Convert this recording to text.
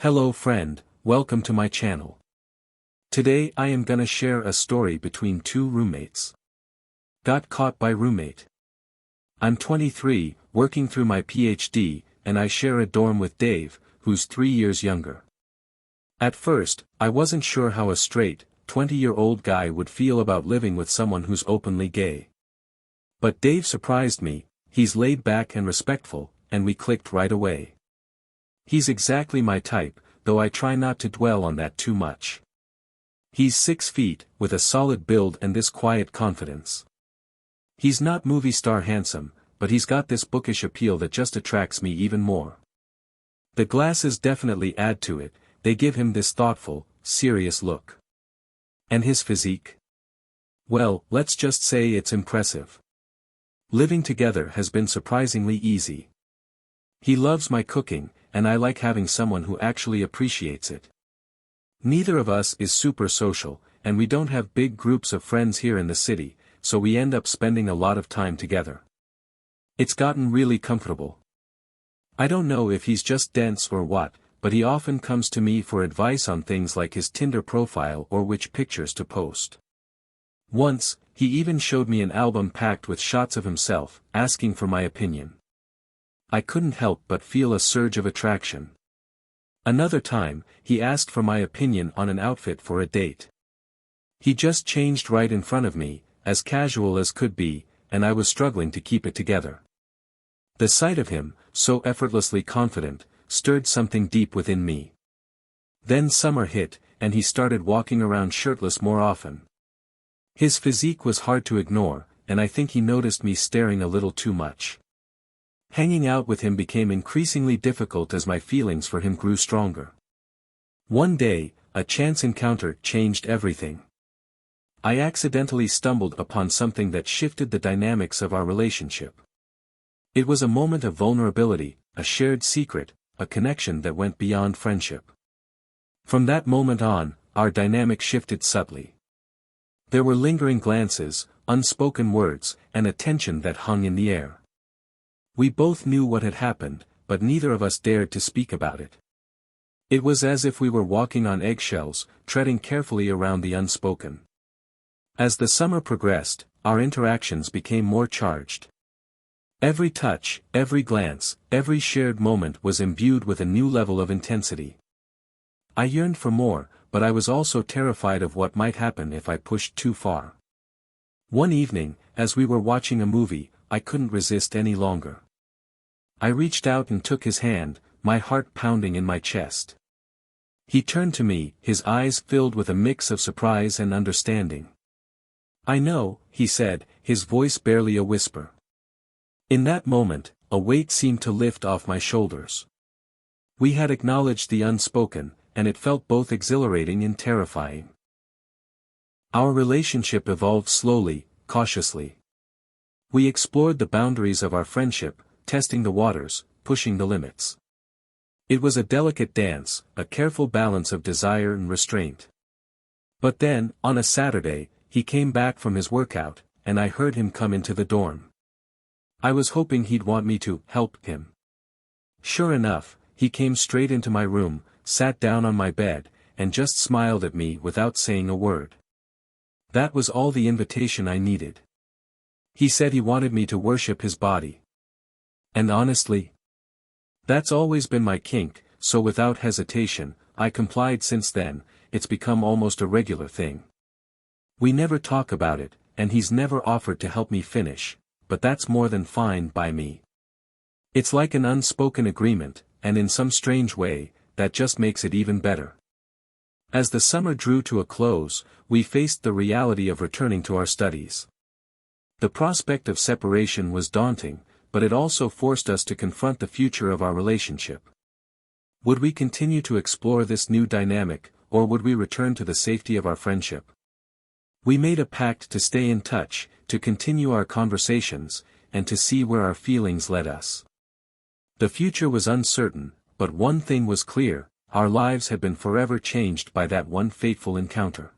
Hello friend, welcome to my channel. Today I am gonna share a story between two roommates. Got caught by roommate. I'm 23, working through my PhD, and I share a dorm with Dave, who's 3 years younger. At first, I wasn't sure how a straight, 20-year-old guy would feel about living with someone who's openly gay. But Dave surprised me. He's laid back and respectful, and we clicked right away. He's exactly my type, though I try not to dwell on that too much. He's 6 feet, with a solid build and this quiet confidence. He's not movie star handsome, but he's got this bookish appeal that just attracts me even more. The glasses definitely add to it, they give him this thoughtful, serious look. And his physique? Well, let's just say it's impressive. Living together has been surprisingly easy. He loves my cooking, and I like having someone who actually appreciates it. Neither of us is super social, and we don't have big groups of friends here in the city, so we end up spending a lot of time together. It's gotten really comfortable. I don't know if he's just dense or what, but he often comes to me for advice on things like his Tinder profile or which pictures to post. Once, he even showed me an album packed with shots of himself, asking for my opinion. I couldn't help but feel a surge of attraction. Another time, he asked for my opinion on an outfit for a date. He just changed right in front of me, as casual as could be, and I was struggling to keep it together. The sight of him, so effortlessly confident, stirred something deep within me. Then summer hit, and he started walking around shirtless more often. His physique was hard to ignore, and I think he noticed me staring a little too much. Hanging out with him became increasingly difficult as my feelings for him grew stronger. One day, a chance encounter changed everything. I accidentally stumbled upon something that shifted the dynamics of our relationship. It was a moment of vulnerability, a shared secret, a connection that went beyond friendship. From that moment on, our dynamic shifted subtly. There were lingering glances, unspoken words, and a tension that hung in the air. We both knew what had happened, but neither of us dared to speak about it. It was as if we were walking on eggshells, treading carefully around the unspoken. As the summer progressed, our interactions became more charged. Every touch, every glance, every shared moment was imbued with a new level of intensity. I yearned for more, but I was also terrified of what might happen if I pushed too far. One evening, as we were watching a movie, I couldn't resist any longer. I reached out and took his hand, my heart pounding in my chest. He turned to me, his eyes filled with a mix of surprise and understanding. "I know," he said, his voice barely a whisper. In that moment, a weight seemed to lift off my shoulders. We had acknowledged the unspoken, and it felt both exhilarating and terrifying. Our relationship evolved slowly, cautiously. We explored the boundaries of our friendship, testing the waters, pushing the limits. It was a delicate dance, a careful balance of desire and restraint. But then, on a Saturday, he came back from his workout, and I heard him come into the dorm. I was hoping he'd want me to help him. Sure enough, he came straight into my room, sat down on my bed, and just smiled at me without saying a word. That was all the invitation I needed. He said he wanted me to worship his body. And honestly, that's always been my kink, so without hesitation, I complied. Since then, it's become almost a regular thing. We never talk about it, and he's never offered to help me finish, but that's more than fine by me. It's like an unspoken agreement, and in some strange way, that just makes it even better. As the summer drew to a close, we faced the reality of returning to our studies. The prospect of separation was daunting, but it also forced us to confront the future of our relationship. Would we continue to explore this new dynamic, or would we return to the safety of our friendship? We made a pact to stay in touch, to continue our conversations, and to see where our feelings led us. The future was uncertain, but one thing was clear: our lives had been forever changed by that one fateful encounter.